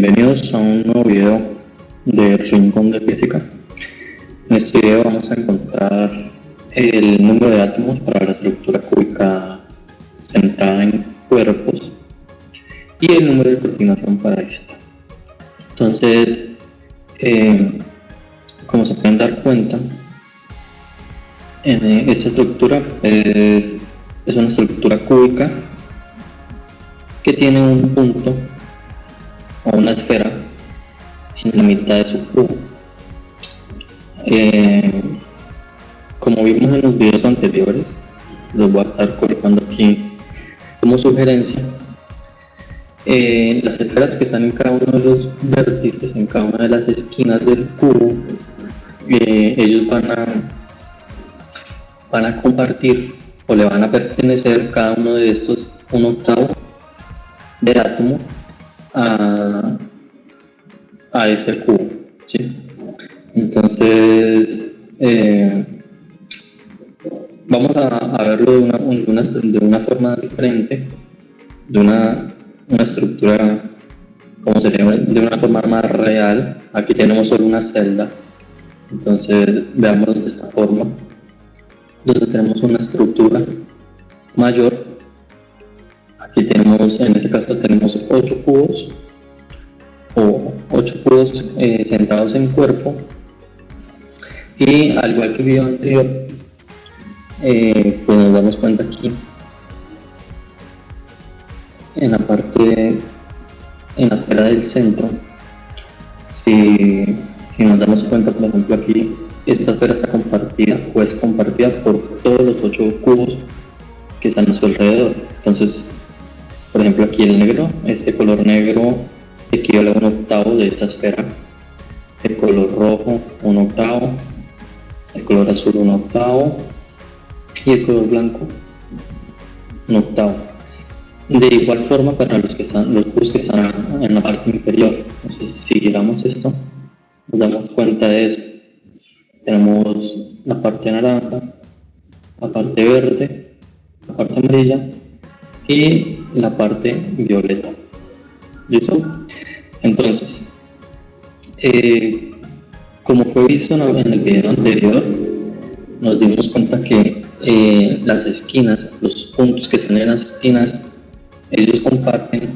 Bienvenidos a un nuevo video de Rincón de Física. En este video vamos a encontrar el número de átomos para la estructura cúbica centrada en cuerpos y el número de coordinación para esta. Entonces, como se pueden dar cuenta, esta estructura es una estructura cúbica que tiene un punto o una esfera en la mitad de su cubo. Como vimos en los videos anteriores, los voy a estar colocando aquí como sugerencia. Las esferas que están en cada uno de los vértices, en cada una de las esquinas del cubo, ellos van a compartir o le van a pertenecer cada uno de estos un octavo de átomo a este cubo, ¿sí? Entonces vamos a verlo de una forma diferente, de una estructura, como sería de una forma más real. Aquí tenemos solo una celda, entonces veámoslo de esta forma, donde tenemos una estructura mayor. Aquí tenemos, en este caso tenemos 8 cubos centrados en cuerpo, y al igual que el video anterior, pues nos damos cuenta aquí en la esfera del centro. Si nos damos cuenta, por ejemplo, aquí esta esfera está compartida o es compartida por todos los 8 cubos que están a su alrededor. Entonces, por ejemplo, aquí el negro, este color negro equivale a un octavo de esta esfera, el color rojo un octavo, el color azul un octavo y el color blanco un octavo. De igual forma para los cubos que están en la parte inferior. Entonces, si giramos esto, nos damos cuenta de eso. Tenemos la parte naranja, la parte verde, la parte amarilla y la parte violeta. ¿Listo? Entonces, como fue visto en el video anterior, nos dimos cuenta que las esquinas, los puntos que están en las esquinas, ellos comparten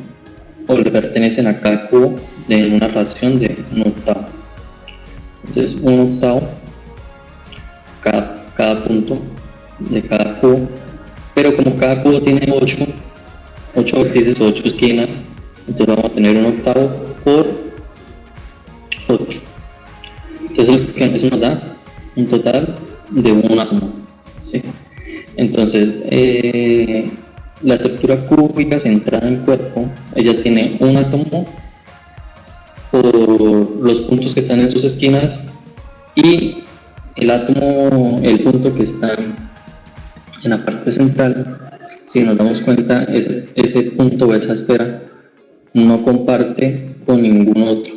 o le pertenecen a cada cubo en una ración de un octavo. Entonces, un octavo cada punto de cada cubo, pero como cada cubo tiene 8 vértices o 8 esquinas, entonces vamos a tener un octavo por 8. Entonces eso nos da un total de un átomo, ¿sí? Entonces la estructura cúbica centrada en cuerpo, ella tiene un átomo por los puntos que están en sus esquinas, y el punto que está en la parte central, si nos damos cuenta, ese punto o esa esfera no comparte con ningún otro,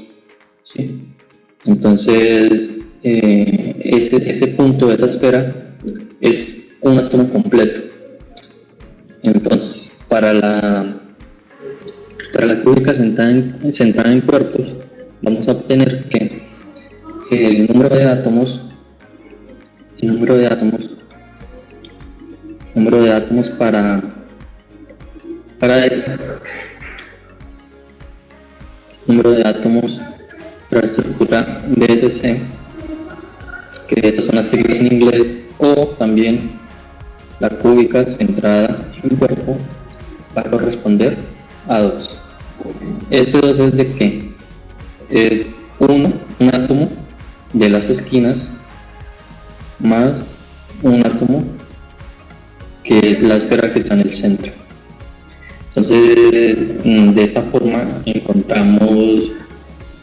¿sí? Entonces ese punto de esa esfera es un átomo completo. Entonces, para la cúbica centrada en cuerpos, vamos a obtener que el número de átomos para este número de átomos para la estructura BSC, que estas son las siglas en inglés, o también la cúbica centrada en cuerpo, va a corresponder a 2. Este 2 es de que es un átomo de las esquinas más un átomo que es la esfera que está en el centro. Entonces, de esta forma encontramos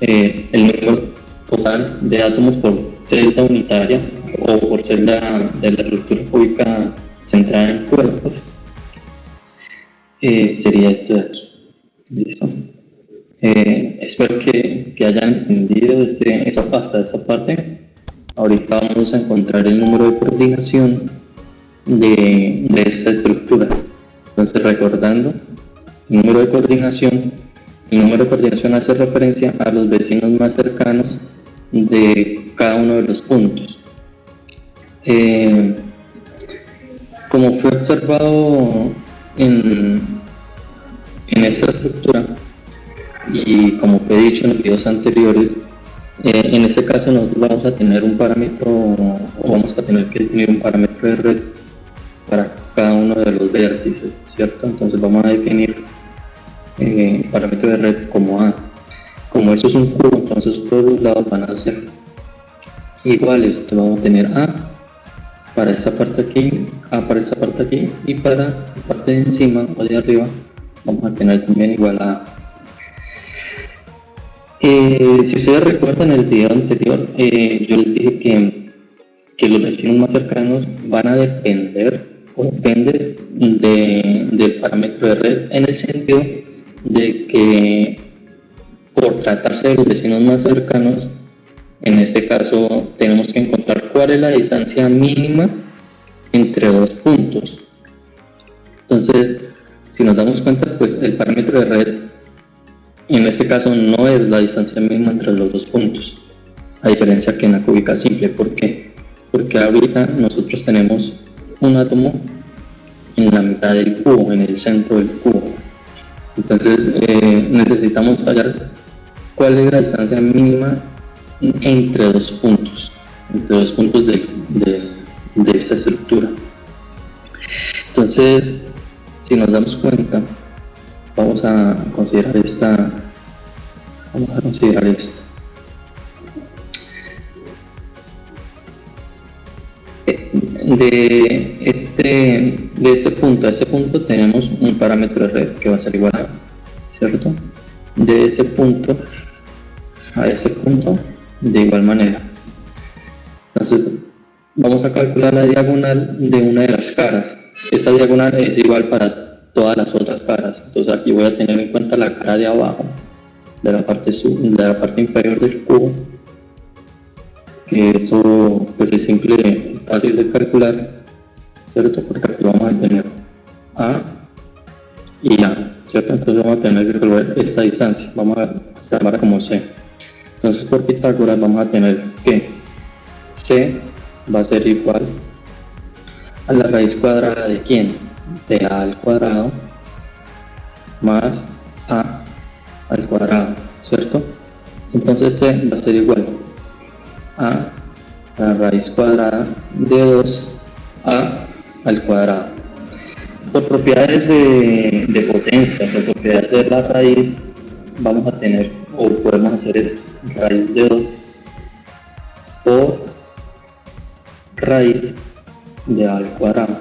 el número total de átomos por celda unitaria o por celda de la estructura cúbica centrada en cuerpos. Sería esto de aquí. ¿Listo? Espero que hayan entendido hasta esta parte. Ahorita vamos a encontrar el número de coordinación de esta estructura. Entonces, recordando, el número de coordinación El número de coordinación hace referencia a los vecinos más cercanos de cada uno de los puntos. Como fue observado en esta estructura y como fue dicho en los videos anteriores, en este caso nosotros vamos a tener un parámetro o vamos a tener que definir un parámetro de red para cada uno de los vértices, ¿cierto? Entonces vamos a definir parámetro de red como A. Como esto es un cubo, entonces todos los lados van a ser iguales. Entonces vamos a tener A para esta parte aquí, A para esta parte aquí, y para la parte de encima o de arriba vamos a tener también igual a A. Si ustedes recuerdan el video anterior, yo les dije que los vecinos más cercanos van a depender o depende del parámetro de red, en el sentido de que por tratarse de los vecinos más cercanos, en este caso tenemos que encontrar cuál es la distancia mínima entre dos puntos. Entonces, si nos damos cuenta, pues el parámetro de red en este caso no es la distancia mínima entre los dos puntos, a diferencia que en la cúbica simple. ¿Por qué? Porque ahorita nosotros tenemos un átomo en la mitad del cubo, en el centro del cubo. Entonces necesitamos hallar cuál es la distancia mínima entre dos puntos de esta estructura. Entonces, si nos damos cuenta, vamos a considerar esto. De este punto a ese punto tenemos un parámetro de red que va a ser igual a, ¿cierto? De ese punto a ese punto de igual manera. Entonces vamos a calcular la diagonal de una de las caras. Esta diagonal es igual para todas las otras caras. Entonces aquí voy a tener en cuenta la cara de abajo, de la parte inferior del cubo, que esto pues es simple, es fácil de calcular, ¿cierto? Porque aquí vamos a tener A y A, ¿cierto? Entonces vamos a tener que calcular esta distancia, vamos a llamarla como C. Entonces por Pitágoras vamos a tener que C va a ser igual a la raíz cuadrada de ¿quién? De A al cuadrado más A al cuadrado, ¿cierto? Entonces C va a ser igual a la raíz cuadrada de 2A al cuadrado. Por propiedades de potencias o propiedades de la raíz, vamos a tener, o podemos hacer esto, raíz de 2 por raíz de A al cuadrado.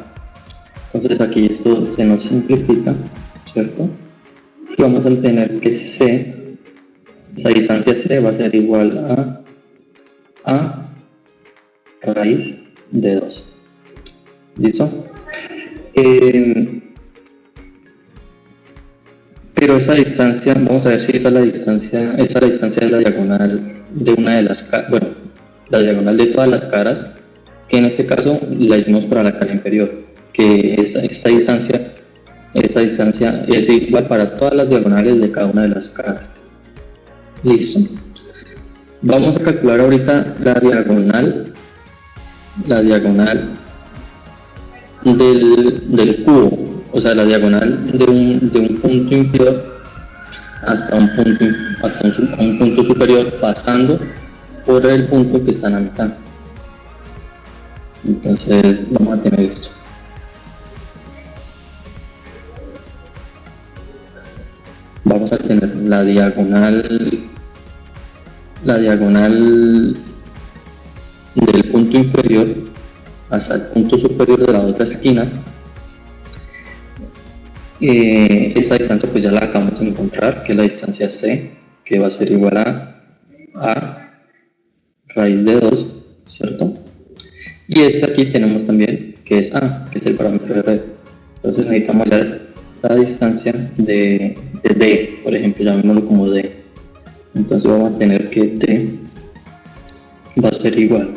Entonces aquí esto se nos simplifica, ¿cierto? Y vamos a tener que C, esa distancia C va a ser igual a raíz de 2. ¿Listo? Pero esa distancia, vamos a ver si esa es la distancia de la diagonal de una de las caras, bueno, la diagonal de todas las caras, que en este caso la hicimos para la cara inferior, que esa distancia es igual para todas las diagonales de cada una de las caras. Listo. Vamos a calcular ahorita la diagonal del cubo, o sea, la diagonal de un punto inferior hasta un punto superior, pasando por el punto que está en la mitad. Entonces vamos a tener esto. Vamos a tener la diagonal del punto inferior hasta el punto superior de la otra esquina. Esta distancia pues ya la acabamos de encontrar, que es la distancia C, que va a ser igual a raíz de 2, ¿cierto? Y esta aquí tenemos también, que es A, que es el parámetro de red. Entonces necesitamos hallar la distancia de D, por ejemplo, llamémoslo como D. Entonces vamos a tener que D va a ser igual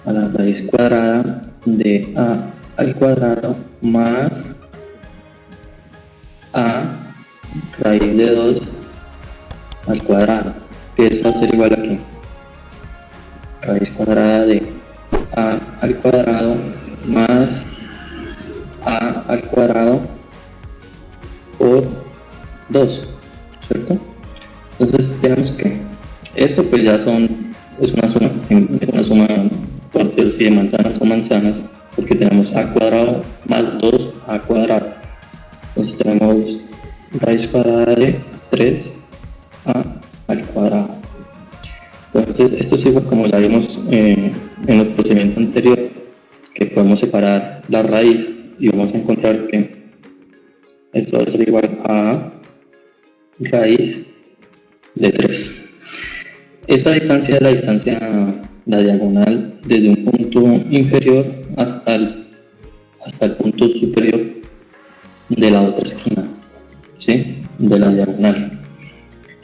a la raíz cuadrada de A al cuadrado más A raíz de 2 al cuadrado, que eso va a ser igual a ¿qué? Raíz cuadrada de a al cuadrado más a al cuadrado por 2, ¿cierto? Entonces tenemos que, esto pues ya es una suma por decirlo así, de manzanas o manzanas, porque tenemos a cuadrado más 2a cuadrado. Entonces tenemos raíz cuadrada de 3a al cuadrado. Entonces esto es igual como ya vimos en el procedimiento anterior, que podemos separar la raíz y vamos a encontrar que esto va a ser igual a raíz de 3. Esta distancia es la distancia, la diagonal, desde un punto inferior hasta el punto superior de la otra esquina, ¿sí? De la diagonal.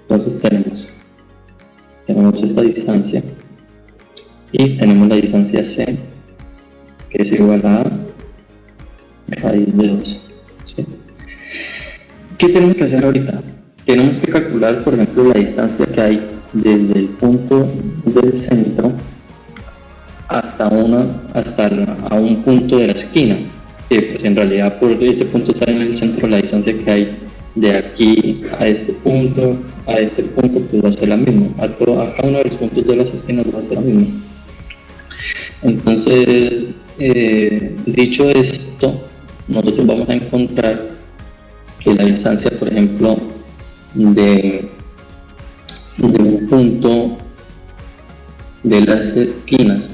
Entonces tenemos esta distancia y tenemos la distancia C, que es igual a raíz de 2, ¿sí? ¿Qué tenemos que hacer ahorita? Tenemos que calcular, por ejemplo, la distancia que hay desde el punto del centro hasta un punto de la esquina, que pues en realidad por ese punto está en el centro, la distancia que hay de aquí a ese punto pues va a ser la misma, a cada uno de los puntos de las esquinas va a ser la misma. Entonces, dicho esto, nosotros vamos a encontrar que la distancia, por ejemplo, de un punto de las esquinas,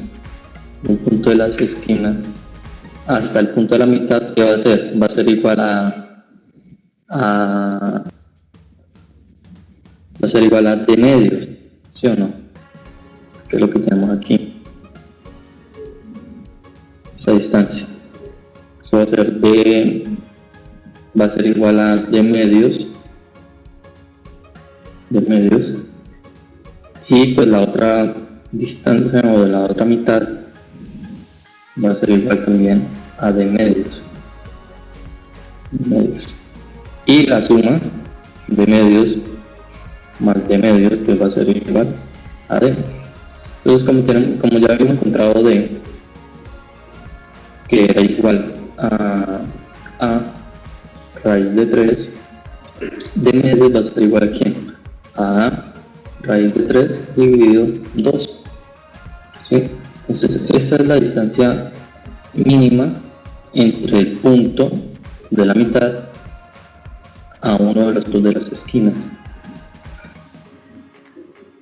hasta el punto de la mitad, ¿qué va a ser? Va a ser igual va a ser igual a d medios, ¿sí o no? Que es lo que tenemos aquí, esta distancia. Eso va a ser igual a d medios, y pues la otra distancia o de la otra mitad va a ser igual también a d medios, y la suma de medios más d medios pues va a ser igual a d. Entonces como ya habíamos encontrado d, que era igual a raíz de 3, d medios va a ser igual a ¿quién? A raíz de 3 dividido 2, ¿sí? Entonces esa es la distancia mínima entre el punto de la mitad a uno de los dos de las esquinas.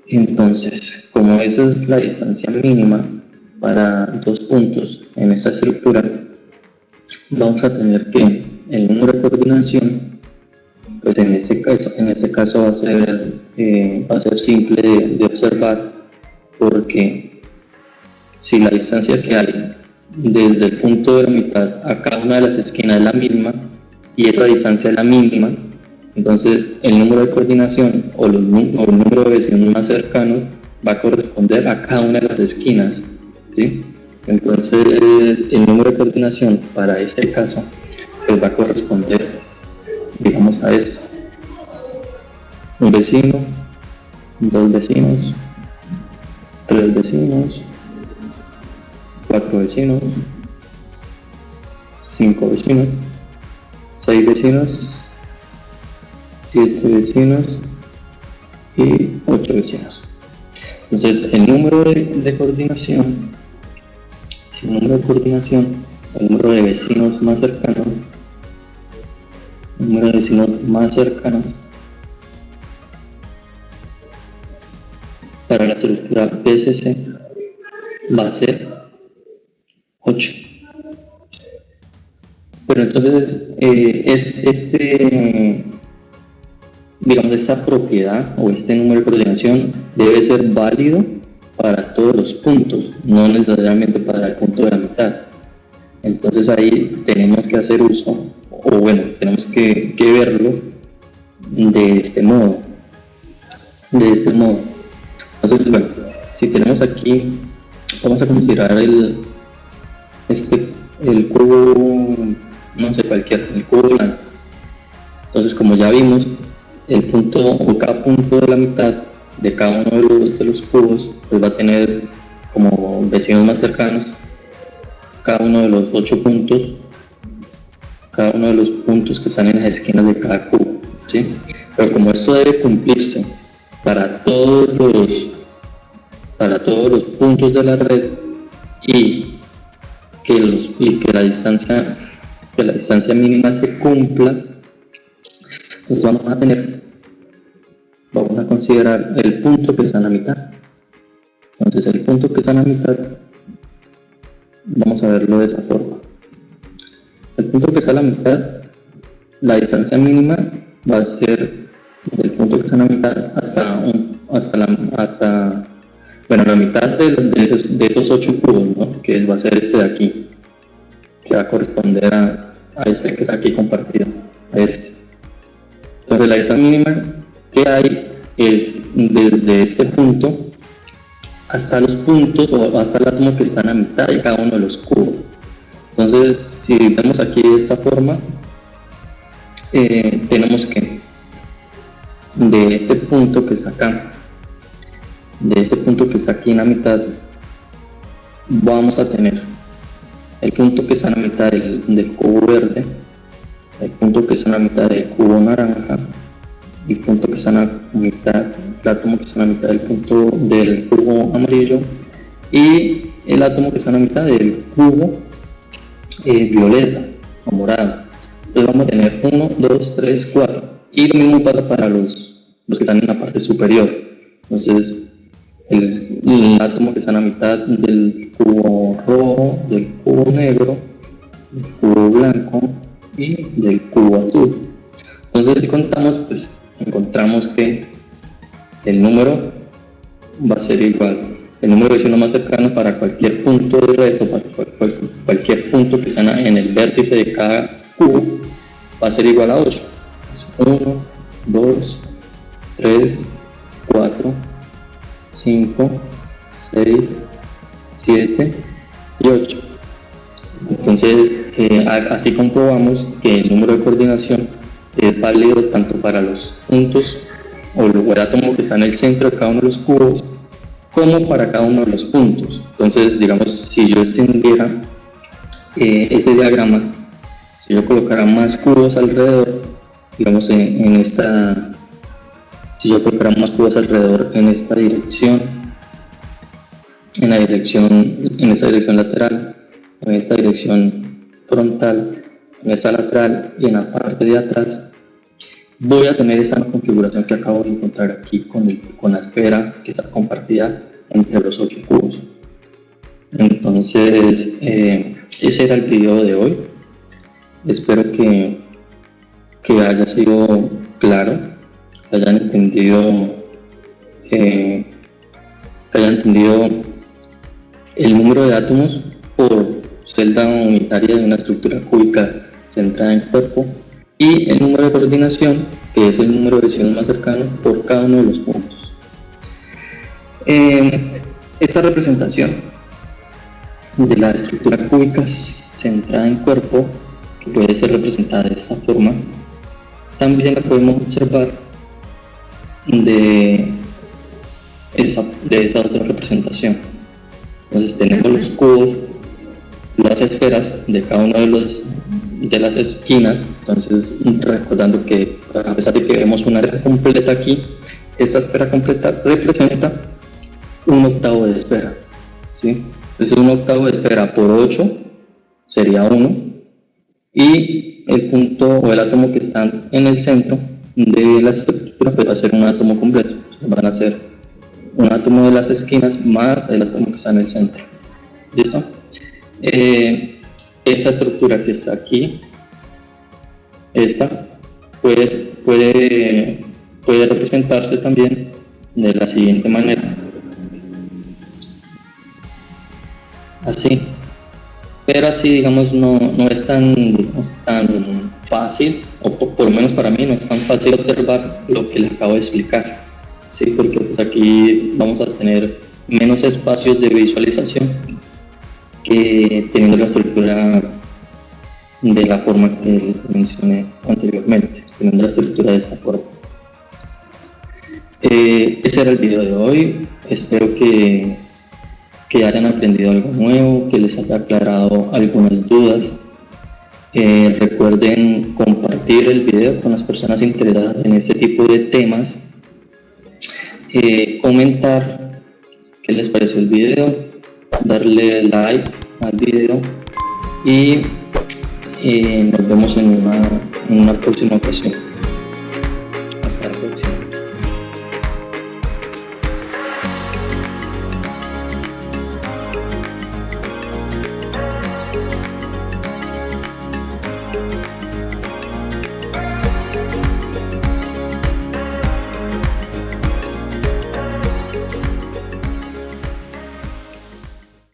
Entonces, como esa es la distancia mínima para dos puntos en esta estructura, vamos a tener que el número de coordinación, pues en este caso va a ser simple de observar, porque si la distancia que hay desde el punto de la mitad a cada una de las esquinas es la misma y esa distancia es la mínima, entonces el número de coordinación o el número de vecinos más cercanos va a corresponder a cada una de las esquinas, ¿sí? Entonces el número de coordinación para este caso pues va a corresponder, digamos, a esto: un vecino, dos vecinos, tres vecinos, cuatro vecinos, cinco vecinos, seis vecinos, 7 vecinos y 8 vecinos. Entonces el número de coordinación, el número de vecinos más cercanos, para la estructura PSC va a ser 8. Pero entonces digamos, esta propiedad o este número de coordinación debe ser válido para todos los puntos, no necesariamente para el punto de la mitad. Entonces ahí tenemos que hacer uso, o bueno, tenemos que verlo de este modo. Entonces, bueno, si tenemos aquí, vamos a considerar el cubo, no sé, cualquier, el cubo blanco. Entonces, como ya vimos, el punto o cada punto de la mitad de cada uno de los cubos pues va a tener como vecinos más cercanos cada uno de los 8 puntos, cada uno de los puntos que están en las esquinas de cada cubo, ¿sí? Pero como esto debe cumplirse para todos los puntos de la red y que la distancia mínima se cumpla, entonces vamos a considerar el punto que está en la mitad. Entonces el punto que está en la mitad, vamos a verlo de esa forma. El punto que está a la mitad, la distancia mínima va a ser del punto que está en la mitad hasta la mitad de esos 8 cubos, ¿no? Que va a ser este de aquí, que va a corresponder a este que está aquí compartido, a este. Entonces la distancia mínima que hay es desde este punto hasta los puntos o hasta el átomo que está en la mitad de cada uno de los cubos. Entonces, si vemos aquí de esta forma, tenemos que de este punto que está acá, de este punto que está aquí en la mitad, vamos a tener el punto que está en la mitad del cubo verde, el punto que está en la mitad del cubo naranja, el punto que está en la mitad, el átomo que está en la mitad del cubo amarillo y el átomo que está en la mitad del cubo violeta o morado. Entonces vamos a tener 1, 2, 3, 4 y lo mismo pasa para los que están en la parte superior. Entonces el átomo que está en la mitad del cubo rojo, del cubo negro, del cubo blanco y del cubo azul. Entonces si contamos, pues encontramos que el número va a ser igual. El número de vecinos más cercanos para cualquier punto de red o para cualquier punto que está en el vértice de cada cubo va a ser igual a 8. 1, 2, 3, 4, 5, 6, 7 y 8. Entonces, así comprobamos que el número de coordinación es válido tanto para los puntos o el átomo que está en el centro de cada uno de los cubos como para cada uno de los puntos. Entonces, digamos, si yo extendiera ese diagrama, si yo colocara más cubos alrededor, digamos si yo colocara más cubos alrededor en esta dirección, en esta dirección lateral, en esta dirección frontal, en esta lateral y en la parte de atrás, voy a tener esa configuración que acabo de encontrar aquí con la esfera que está compartida entre los 8 cubos. Entonces, ese era el video de hoy. Espero que haya sido claro, que hayan entendido el número de átomos por celda unitaria de una estructura cúbica centrada en cuerpo y el número de coordinación, que es el número de vecinos más cercanos por cada uno de los puntos. Esta representación de la estructura cúbica centrada en cuerpo, que puede ser representada de esta forma, también la podemos observar de esa otra representación. Entonces tenemos los cubos, las esferas de cada una de las esquinas. Entonces, recordando que a pesar de que vemos una red completa aquí, esta esfera completa representa un octavo de esfera, ¿sí? Entonces un octavo de esfera por 8 sería 1 y el punto o el átomo que está en el centro de la estructura pues va a ser un átomo completo. Van a ser un átomo de las esquinas más el átomo que está en el centro. ¿Listo? Esta estructura que está aquí, esta puede representarse también de la siguiente manera. Así. Pero así, digamos, no es tan fácil, o por lo menos para mí no es tan fácil observar lo que les acabo de explicar, ¿sí? Porque pues aquí vamos a tener menos espacios de visualización que teniendo la estructura de la forma que les mencioné anteriormente, teniendo la estructura de esta forma. Ese era el video de hoy. Espero que hayan aprendido algo nuevo, que les haya aclarado algunas dudas. Recuerden compartir el video con las personas interesadas en este tipo de temas, comentar qué les pareció el video, darle like al video y nos vemos en una próxima ocasión.